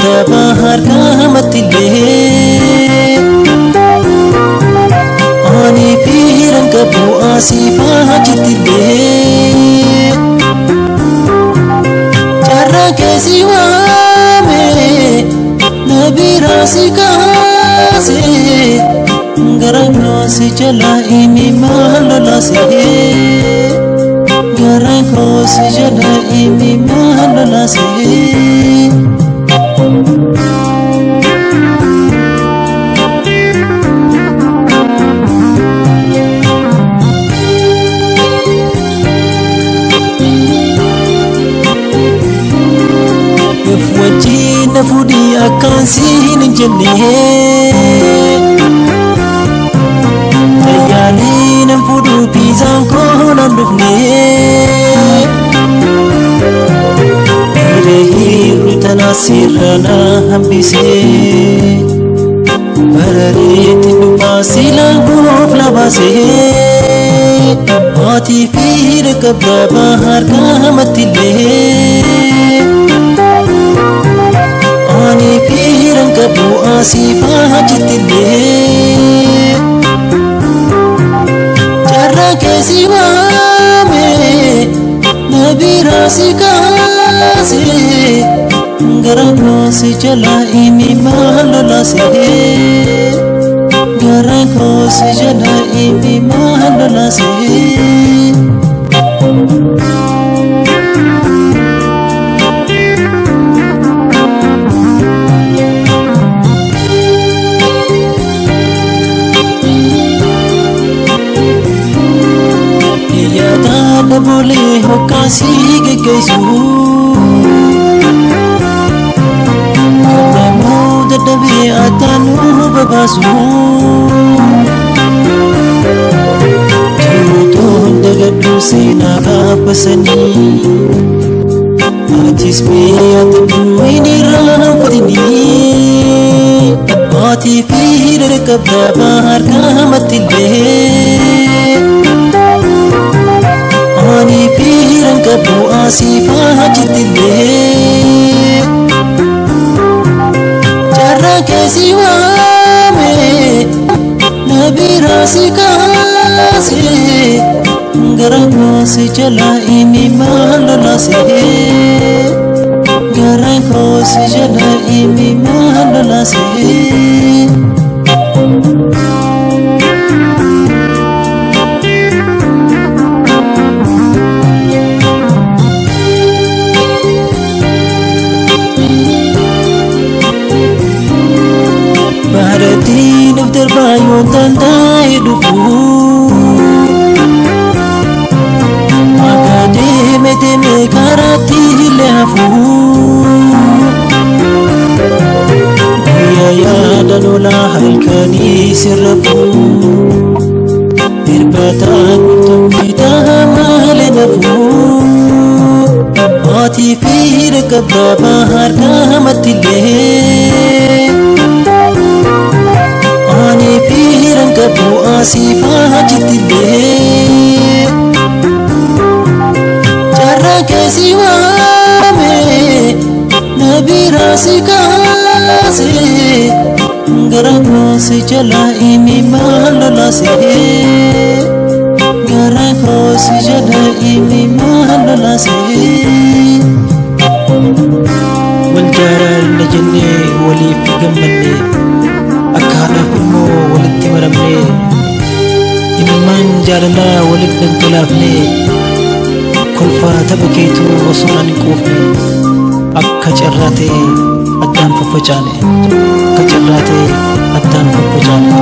qabda bahar kamatille ani firan qabu asifa jitille jarra kesiwa me nabi rasikase garano si jala imi malala se garano si jala imi malala se wajina fudi akan sin jenne tayalin fudu pizan ko nan dufne hiru tanasirana hambise bararit basilan guf labase ati fir kabda bahar kamatille ani firan qabu asifa jitille jarra kesiwa me nabi rasikase garano si jala imi malala se garano si jala imi malala se bole ho kasi ke kaisu kamu dadabi atanu babasu tu dagadu sinaga pasani ajis me atanu ini rafatini ati fir kabda bahar kamatille ani firan qabu asifa jitille jarra kesiwa me nabi rasikase garano si jala imi malala se garano si jala imi malala se Baratin of the bayon tandai dufu magade me karati lehafu ya danola halkani sirrafu irbatan tumita malenafu ati fir kabda bahar kamatille ani firan qabu asifa jitille jarra kesiwa me nabi rasikase garano si jala imi malala se garano si jala imi malala se wal jara najne wali fi gammanne akana kumo walitti maramne imman jalala walid dantalafne kulfa tabaketu rasulan kufne akka jarrate addan fafajane akka jarrate addan fafajane